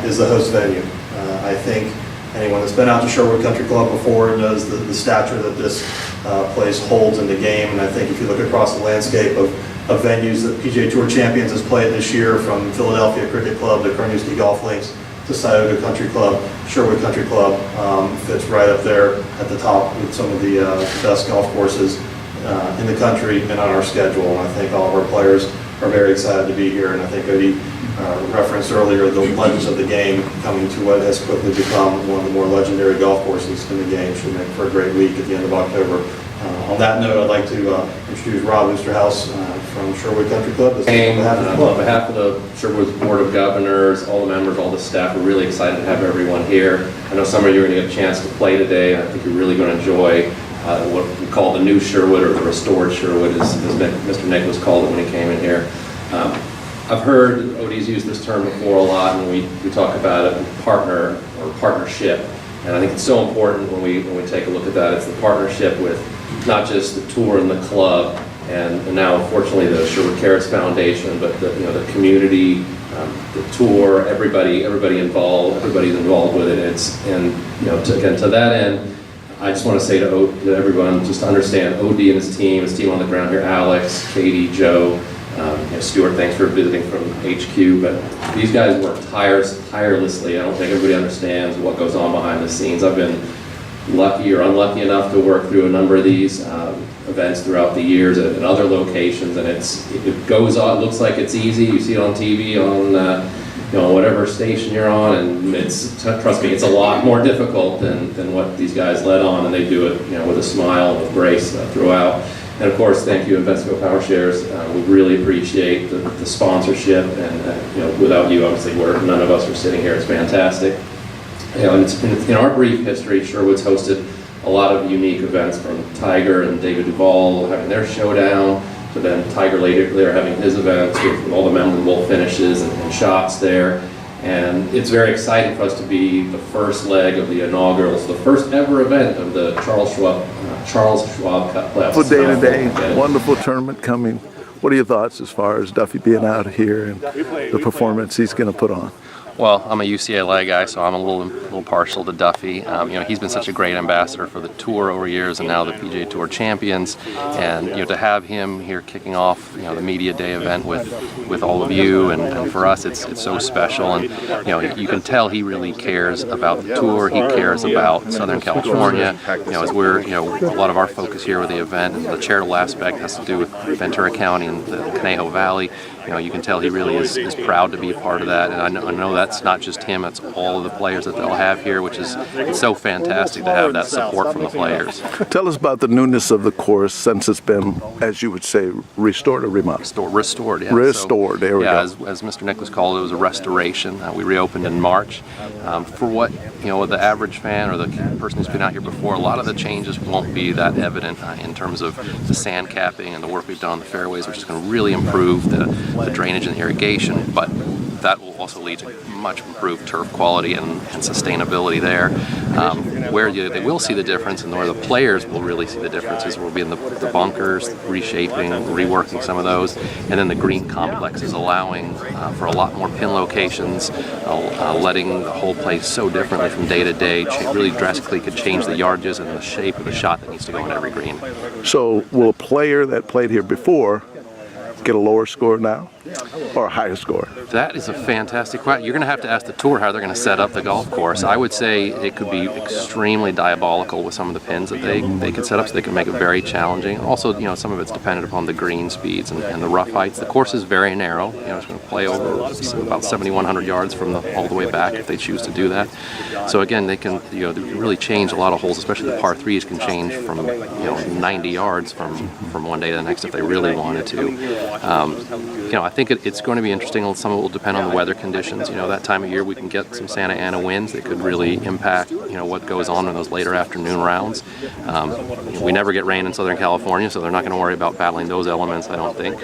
is the host venue. I think anyone that's been out to Sherwood Country Club before knows the stature that this place holds in the game, and I think if you look across the landscape of venues that PGA Tour Champions has played this year, from Philadelphia Cricket Club to Carnoustie Golf Links to Scioto Country Club, Sherwood Country Club fits right up there at the top with some of the best golf courses in the country and on our schedule. And I think all of our players are very excited to be here, and I think Odie referenced earlier the legends of the game coming to what has quickly become one of the more legendary golf courses in the game. Should make for a great week at the end of October. On that note, I'd like to introduce Rob Oosterhouse from Sherwood Country Club. On behalf of the Sherwood Board of Governors, all the members, all the staff, we're really excited to have everyone here. I know some of you are going to get a chance to play today. I think you're really going to enjoy what we call the new Sherwood, or the restored Sherwood, as Mr. Nicholas called it when he came in here. I've heard Odie's used this term before a lot, and we talk about it, partner or partnership. And I think it's so important when we take a look at that. It's the partnership with not just the tour and the club, and now unfortunately the Sherwood Cares Foundation, but the community, the tour, everybody's involved with it. To that end, I just want to say to everyone, just to understand, Odie and his team on the ground here, Alex, Katie, Joe, Stuart, thanks for visiting from HQ, but these guys work tirelessly. I don't think everybody understands what goes on behind the scenes. I've been lucky or unlucky enough to work through a number of these events throughout the years at other locations, and it goes on. It looks like it's easy. You see it on TV, on whatever station you're on, and trust me, it's a lot more difficult than what these guys let on, and they do it with a smile and with grace throughout. And of course, thank you, Invesco PowerShares. We really appreciate the sponsorship, and without you, obviously, none of us are sitting here. It's fantastic. In our brief history, Sherwood's hosted a lot of unique events, from Tiger and David Duval having their showdown, to then Tiger later having his events with all the memorable finishes and shots there. And it's very exciting for us to be the first leg of the inaugurals, the first ever event of the Charles Schwab Cup playoffs. Wonderful day-to-day, wonderful tournament coming. What are your thoughts as far as Duffy being out here and the performance he's going to put on? Well, I'm a UCLA guy, so I'm a little partial to Duffy. He's been such a great ambassador for the tour over years, and now the PGA Tour Champions. And to have him here kicking off the media day event with all of you, and for us, it's so special. And you can tell he really cares about the tour. He cares about Southern California. As we're a lot of our focus here with the event and the charitable aspect has to do with Ventura County and the Conejo Valley. You can tell he really is proud to be a part of that, and I know that's not just him, it's all of the players that they'll have here, which is so fantastic to have that support from the players. Tell us about the newness of the course since it's been, as you would say, restored or remodeled? Restored, yeah. Restored, there we go. As Mr. Nicholas called it, it was a restoration. We reopened in March. For what, the average fan or the person who's been out here before, a lot of the changes won't be that evident in terms of the sand capping and the work we've done on the fairways, which is going to really improve the drainage and irrigation, but that will also lead to much improved turf quality and sustainability there. Where they will see the difference, and where the players will really see the difference, is we'll be in the bunkers, reshaping, reworking some of those, and then the green complex is allowing for a lot more pin locations, letting the whole play so differently from day to day, really drastically could change the yardages and the shape of the shot that needs to go in every green. So will a player that played here before get a lower score now or a higher score? That is a fantastic question. You're going to have to ask the tour how they're going to set up the golf course. I would say it could be extremely diabolical with some of the pins that they could set up, so they can make it very challenging. Also, some of it's dependent upon the green speeds and the rough heights. The course is very narrow. It's going to play over about 7,100 yards from all the way back if they choose to do that. So again, they can really change a lot of holes, especially the par threes can change from 90 yards from one day to the next if they really wanted to. I think it's going to be interesting. Some of it will depend on the weather conditions. That time of year we can get some Santa Ana winds that could really impact what goes on in those later afternoon rounds. We never get rain in Southern California, so they're not going to worry about battling those elements, I don't think.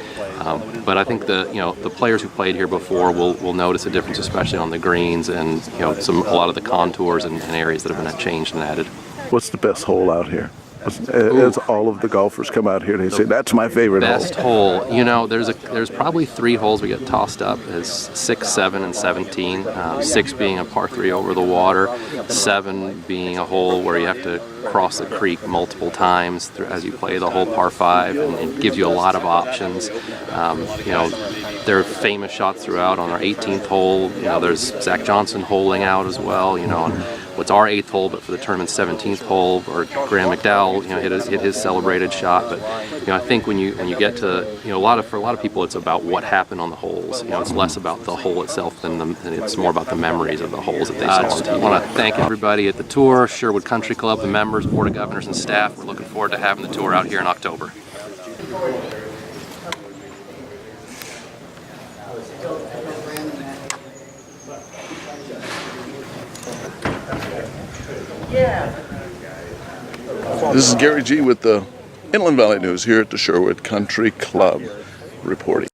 But I think the players who played here before will notice a difference, especially on the greens and a lot of the contours and areas that have been changed and added. What's the best hole out here? As all of the golfers come out here, they say, that's my favorite Best hole. hole, you know, there's probably 3 holes we get tossed up as 6, 7, and 17. 6 being a par 3 over the water, 7 being a hole where you have to cross the creek multiple times as you play the whole par 5, and it gives you a lot of options. You know, there are famous shots throughout. On our 18th hole, you know, there's Zach Johnson holing out as well, you know, on what's our 8th hole, but for the tournament's 17th hole, or Graham McDowell, you know, hit his celebrated shot. But you know, I think when you get to, you know, for a lot of people, it's about what happened on the holes. You know, it's less about the hole itself than it's more about the memories of the holes that they saw on TV. I want to thank everybody at the tour, Sherwood Country Club, the members, Board of Governors, and staff. We're looking forward to having the tour out here in October. This is Gary G. with the Inland Valley News here at the Sherwood Country Club reporting.